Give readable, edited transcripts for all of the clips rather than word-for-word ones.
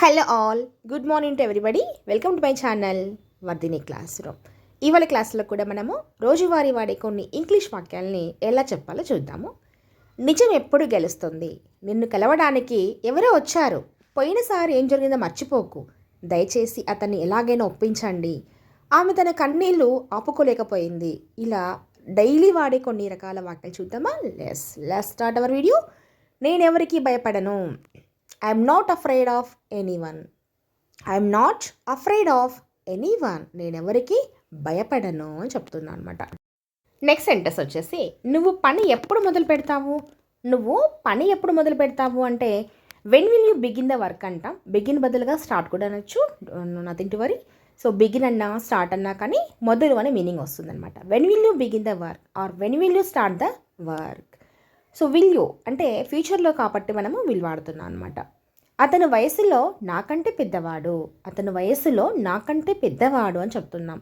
Hello all, good morning to everybody. Welcome to my channel Vardhini class room. ఇవాళ క్లాస్లో కూడా మనము రోజువారీ వాడే కొన్ని ఇంగ్లీష్ వాక్యాలని ఎలా చెప్పాలో చూద్దాము. నిజం ఎప్పుడు గెలుస్తుంది. నిన్ను కలవడానికి ఎవరో వచ్చారు. పోయినసారి ఏం జరిగిందో మర్చిపోకు. దయచేసి అతన్ని ఎలాగైనా ఒప్పించండి. ఆమె తన కన్నీళ్ళు ఆపుకోలేకపోయింది. ఇలా డైలీ వాడే కొన్ని రకాల వాక్యాలు చూద్దామా. Let's start our video. నేనెవరికి భయపడను. I'm not afraid of anyone. I'm not afraid of anyone. నేనెవరికి భయపడను అని చెప్తున్నాను అనమాట. నెక్స్ట్ సెంటెన్స్ వచ్చేసి నువ్వు పని ఎప్పుడు మొదలు పెడతావు అంటే when will you begin the work అంటాం. బిగిన్ బదులుగా స్టార్ట్ కూడా అనొచ్చు, nothing to worry. So begin అన్నా స్టార్ట్ అన్నా కానీ మొదలు అనే మీనింగ్ వస్తుంది అనమాట. When will you begin the work or when will you start the work. So will you అంటే ఫ్యూచర్లో కాబట్టి మనము విల్ వాడుతున్నాం అనమాట. అతని వయసులో నాకంటే పెద్దవాడు అని చెప్తున్నాం.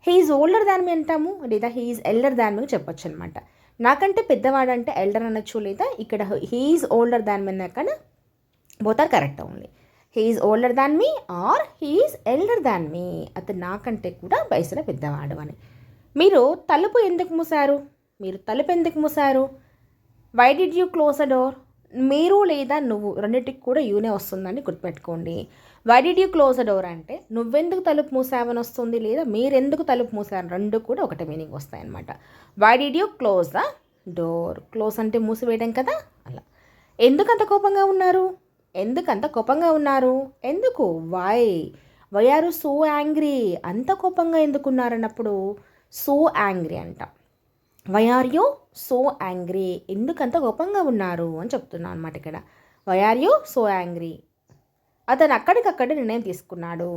హీఈస్ ఓల్డర్ దాన్ మీ అంటాము, లేదా హీఈస్ ఎల్డర్ దాన్ మీ చెప్పొచ్చు అనమాట. నాకంటే పెద్దవాడు అంటే ఎల్డర్ అనొచ్చు, లేదా ఇక్కడ హీఈస్ ఓల్డర్ దాన్ మీ అన్నాక both are correct only. He's older than me or he's elder than me. అతను నాకంటే కూడా వయసులో పెద్దవాడు అని. మీరు తలుపు ఎందుకు మూసారు. Why did you close a door. మీరు లేదా నువ్వు రెండింటికి కూడా యూనే వస్తుందని గుర్తుపెట్టుకోండి. Why did you close a door అంటే నువ్వెందుకు తలుపు మూసావని వస్తుంది, లేదా మీరెందుకు తలుపు మూసారు, రెండు కూడా ఒకటే మీనింగ్ వస్తాయి అన్నమాట. Why did you close the door. Close అంటే మూసివేయడం కదా, అలా. ఎందుకంత కోపంగా ఉన్నారు. ఎందుకు. Why are you so angry. అంత కోపంగా ఎందుకున్నారన్నప్పుడు సో యాంగ్రీ అంట. Why are you so angry. ఎందుకంత కోపంగా ఉన్నారు అని చెప్తున్నాను అనమాట ఇక్కడ. Why are you so angry. అతను అక్కడికక్కడే నిర్ణయం తీసుకున్నాడు.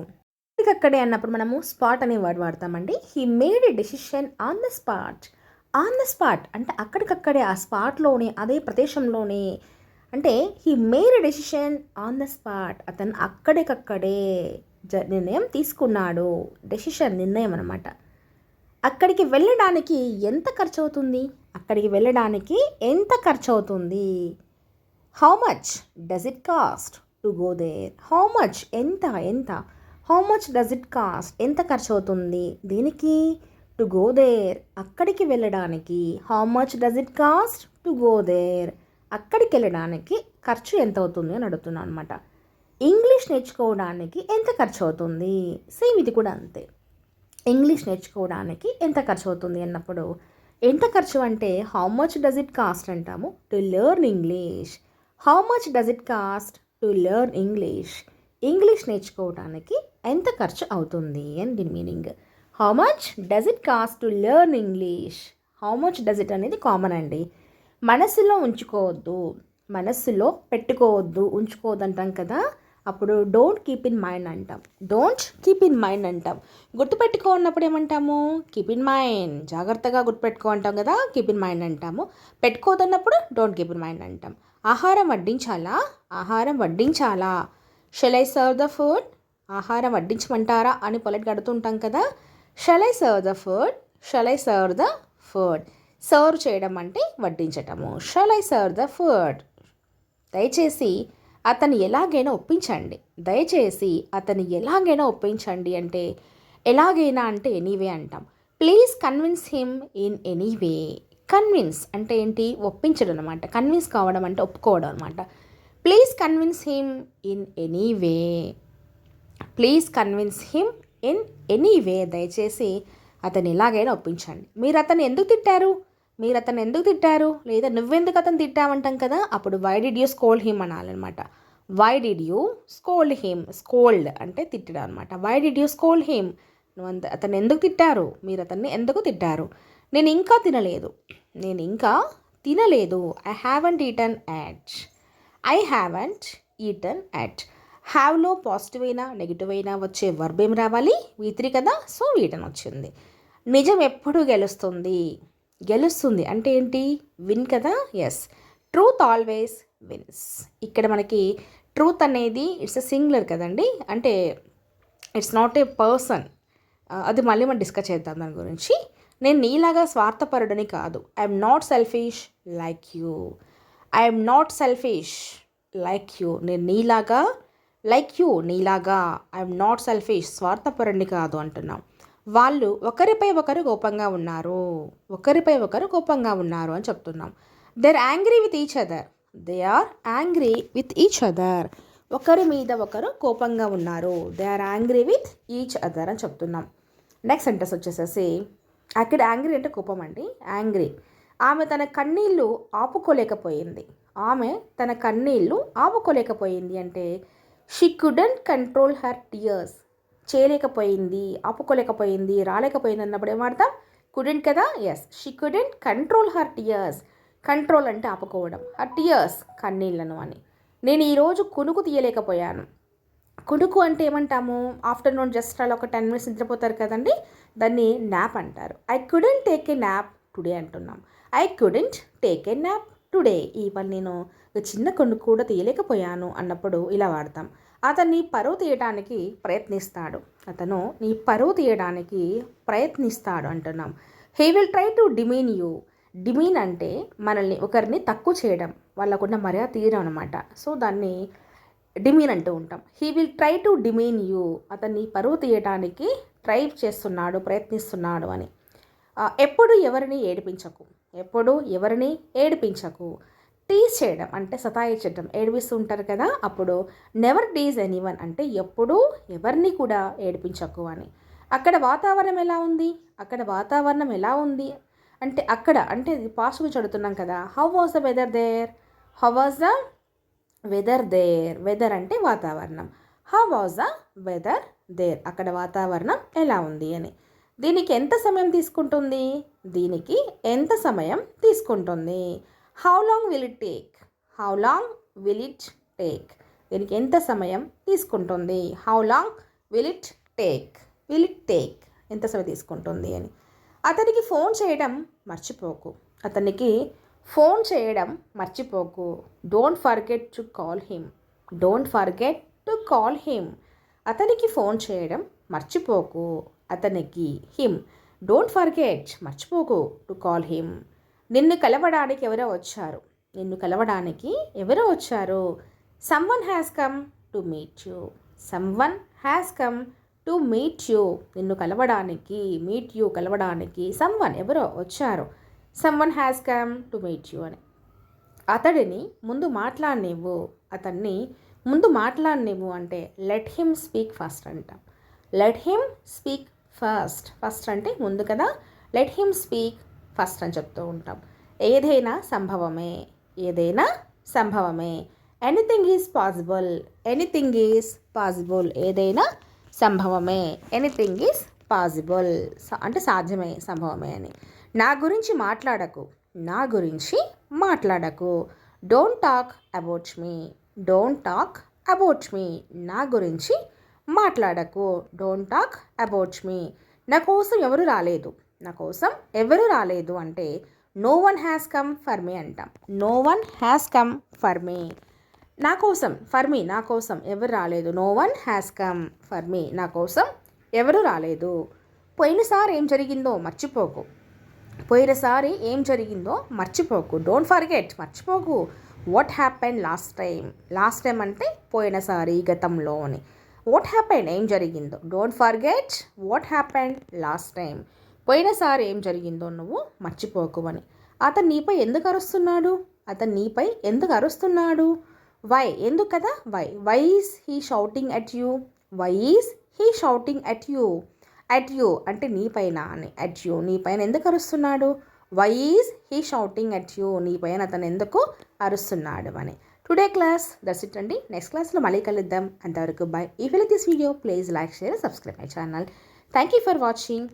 అక్కడికక్కడే అన్నప్పుడు మనము స్పాట్ అనే వర్డ్ వాడతామండి. He made a decision on the spot అంటే అక్కడికక్కడే, ఆ స్పాట్లోనే, అదే ప్రదేశంలోనే. అంటే he made a decision on the spot. అతను అక్కడికక్కడే నిర్ణయం తీసుకున్నాడు. డెసిషన్ నిర్ణయం అనమాట. అక్కడికి వెళ్ళడానికి ఎంత ఖర్చు అవుతుంది. How much does it cost to go there. How much ఎంత. How much does it cost ఎంత ఖర్చు అవుతుంది దీనికి. టు గో దేర్ అక్కడికి వెళ్ళడానికి. How much does it cost to go there అక్కడికి వెళ్ళడానికి ఖర్చు ఎంత అవుతుంది అని అడుగుతున్నాను అనమాట. ఇంగ్లీష్ నేర్చుకోవడానికి ఎంత ఖర్చు అవుతుంది. సేమ్ ఇది కూడా అంతే. ఇంగ్లీష్ నేర్చుకోవడానికి ఎంత ఖర్చు అవుతుంది అన్నప్పుడు ఎంత ఖర్చు అంటే how much does it cost అంటాము. To learn English. How much does it cost to learn English. English నేర్చుకోవడానికి ఎంత ఖర్చు అవుతుంది అని దీని meaning. How much does it cost to learn English. How much does it అనేది కామన్ అండి. మనస్సులో పెట్టుకోవద్దు, ఉంచుకోవద్దు అంటాం కదా. అప్పుడు డోంట్ కీప్ ఇన్ మైండ్ అంటాం. గుర్తుపెట్టుకో అన్నప్పుడు ఏమంటాము. Keep in mind. జాగ్రత్తగా గుర్తుపెట్టుకో అంటాం కదా, కీప్ ఇన్ మైండ్ అంటాము. పెట్టుకోదన్నప్పుడు డోంట్ కీప్ ఇన్ మైండ్ అంటాం. ఆహారం వడ్డించాలా. Shall I serve the food. ఆహారం వడ్డించమంటారా అని పొలైట్గా అడుగుతుంటాం కదా. Shall I serve the food. Serve చేయడం అంటే వడ్డించటము. Shall I serve the food. దయచేసి అతను ఎలాగైనా ఒప్పించండి అంటే ఎలాగైనా అంటే ఎనీవే అంటాం. Please convince him in anyway. Convince అంటే ఏంటి, ఒప్పించడం అనమాట. కన్విన్స్ కావడం అంటే ఒప్పుకోవడం అనమాట. Please convince him in anyway. దయచేసి అతను ఎలాగైనా ఒప్పించండి. మీరు అతను ఎందుకు తిట్టారు, లేదా నువ్వెందుకు అతను తిట్టావంటాం కదా. అప్పుడు why did you scold him అనాలన్నమాట. Why did you scold him. Scold అంటే తిట్టడం అనమాట. Why did you scold him. అతను ఎందుకు తిట్టారు, మీరు అతన్ని ఎందుకు తిట్టారు. నేను ఇంకా తినలేదు. I haven't eaten yet. హ్యావ్లో పాజిటివ్ అయినా నెగిటివ్ అయినా వచ్చే వర్బ్ ఏం రావాలి, V3 కదా. సో వీటన్ వచ్చింది. నిజం ఎప్పుడు గెలుస్తుంది అంటే ఏంటి, విన్ కదా. Yes, truth always wins. ఇక్కడ మనకి ట్రూత్ అనేది ఇట్స్ ఎ సింగులర్ కదండి, అంటే ఇట్స్ నాట్ ఏ పర్సన్. అది మళ్ళీ మనం డిస్కస్ చేద్దాం దాని గురించి. నేను నీలాగా స్వార్థపరుడని కాదు. I'm not selfish like you. నేను నీలాగా లైక్ యూ నీలాగా ఐఎమ్ నాట్ సెల్ఫిష్ స్వార్థపరుణ్ణి కాదు అంటున్నాం. వాళ్ళు ఒకరిపై ఒకరు కోపంగా ఉన్నారు, ఒకరిపై ఒకరు కోపంగా ఉన్నారు అని చెప్తున్నాం. They are angry with each other, they are angry with each other. ఒకరి మీద ఒకరు కోపంగా ఉన్నారు, they are angry with each other అని చెప్తున్నాం. నెక్స్ట్ సెంటెన్స్ వచ్చేసేసి, అక్కడ యాంగ్రీ అంటే కోపం అండి. యాంగ్రీ, ఆమె తన కన్నీళ్ళు ఆపుకోలేకపోయింది. ఆమె తన కన్నీళ్ళు ఆపుకోలేకపోయింది అంటే she couldn't control her tears. చేయలేకపోయింది, ఆపుకోలేకపోయింది, రాలేకపోయింది అన్నప్పుడు ఏమాడతాం? కుడెంట్ కదా. Yes, she couldn't control her tears. Control అంటే ఆపుకోవడం, హర్ టియర్స్ కన్నీళ్లను అని. నేను ఈరోజు కునుకు తీయలేకపోయాను. కునుకు అంటే ఏమంటాము? ఆఫ్టర్నూన్ జస్ట్ అలా ఒక 10 minutes నిద్రపోతారు కదండి, దాన్ని న్యాప్ అంటారు. I couldn't take a nap today అంటున్నాం. I couldn't take a nap today. ఇవాళ నేను ఒక చిన్న కొనుక్కు కూడా తీయలేకపోయాను అన్నప్పుడు ఇలా వాడతాం. అతన్ని పరువు తీయడానికి ప్రయత్నిస్తాడు. అతను నీ పరువు తీయడానికి ప్రయత్నిస్తాడు అంటున్నాం. He will try to demean you. Demean అంటే మనల్ని ఒకరిని తక్కువ చేయడం, వాళ్ళకున్న మర్యాద తీయడం అనమాట. సో దాన్ని డిమీన్ అంటూ ఉంటాం. He will try to demean you. అతన్ని పరువు తీయడానికి ట్రై చేస్తున్నాడు, ప్రయత్నిస్తున్నాడు అని. ఎప్పుడు ఎవరిని ఏడిపించకు, ఎప్పుడు ఎవరిని ఏడిపించకు. టీజ్ చేయడం అంటే సతాయించడం, ఏడిపిస్తూ ఉంటారు కదా, అప్పుడు నెవర్ టీజ్ ఎనీవన్ అంటే ఎప్పుడూ ఎవరిని కూడా ఏడిపించకు అని. అక్కడ వాతావరణం ఎలా ఉంది, అక్కడ వాతావరణం ఎలా ఉంది అంటే అక్కడ అంటే పాస్ట్ గురించి అడుగుతున్నాం కదా. How was the weather there, how was the weather there. Weather అంటే వాతావరణం. How was the weather there, అక్కడ వాతావరణం ఎలా ఉంది అని. దీనికి ఎంత సమయం తీసుకుంటుంది, దీనికి ఎంత సమయం తీసుకుంటుంది. How long will it take, how long will it take. దీనికి ఎంత సమయం తీసుకుంటుంది. How long will it take, will it take ఎంత సమయం తీసుకుంటుంది అని. అతనికి ఫోన్ చేయడం మర్చిపోకు, అతనికి ఫోన్ చేయడం మర్చిపోకు. Don't forget to call him, don't forget to call him. అతనికి ఫోన్ చేయడం మర్చిపోకు, అతనికి. హిమ్, డోంట్ ఫర్గెట్ మర్చిపోకు టు కాల్ హిమ్. నిన్ను కలవడానికి ఎవరో వచ్చారు, నిన్ను కలవడానికి ఎవరో వచ్చారు. Someone has come to meet you, someone has come to meet you. నిన్ను కలవడానికి, మీట్ యూ కలవడానికి, సమ్వన్ ఎవరో వచ్చారు. Someone has come to meet you అని. అతడిని ముందు మాట్లాడనివ్వు, అతన్ని ముందు మాట్లాడనివ్వు అంటే లెట్ హిమ్ స్పీక్ ఫస్ట్ అంటాం. Let him speak first, first అంటే ముందు కదా, లెట్ హిమ్ స్పీక్ ఫస్ట్ అని చెప్తూ ఉంటాం. ఏదైనా సంభవమే, ఏదైనా సంభవమే. Anything is possible, anything is possible. ఏదైనా సంభవమే, ఎనీథింగ్ ఈజ్ పాసిబుల్ అంటే సాధ్యమే, సంభవమే అని. నా గురించి మాట్లాడకు, నా గురించి మాట్లాడకు. Don't talk about me, don't talk about me. నా గురించి మాట్లాడకు, డోంట్ టాక్ అబౌట్ మీ. నా కోసం ఎవరు రాలేదు, నా కోసం ఎవరు రాలేదు అంటే no one has come for me అంటాం. No one has come for me. నా కోసం, ఫర్ మీ నా కోసం ఎవరు రాలేదు. No one has come for me, నా కోసం ఎవరు రాలేదు. పోయినసారి ఏం జరిగిందో మర్చిపోకు, పోయినసారి ఏం జరిగిందో మర్చిపోకు. డోంట్ ఫర్గెట్ మర్చిపోకు. What happen last time, last time అంటే పోయినసారి, గతంలో అని. వాట్ హ్యాపెన్ ఏం జరిగిందో. Don't forget what happen last time. పోయినసారి ఏం జరిగిందో నువ్వు మర్చిపోకు అని. అతను నీపై ఎందుకు అరుస్తున్నాడు, అతను నీపై ఎందుకు అరుస్తున్నాడు. వై, ఎందుకు కదా, why. Why is he shouting at you, why is he shouting at you. At you అంటే నీపైన అని. అట్ యూ నీపైన ఎందుకు అరుస్తున్నాడు. Why is he shouting at you, నీపైన అతను ఎందుకు అరుస్తున్నాడు అని. టుడే క్లాస్ దట్స్ ఇట్ అండి. నెక్స్ట్ క్లాస్లో మళ్ళీ కలుద్దాం. అంతవరకు bye. If you like this video please like, share, subscribe my channel. Thank you for watching.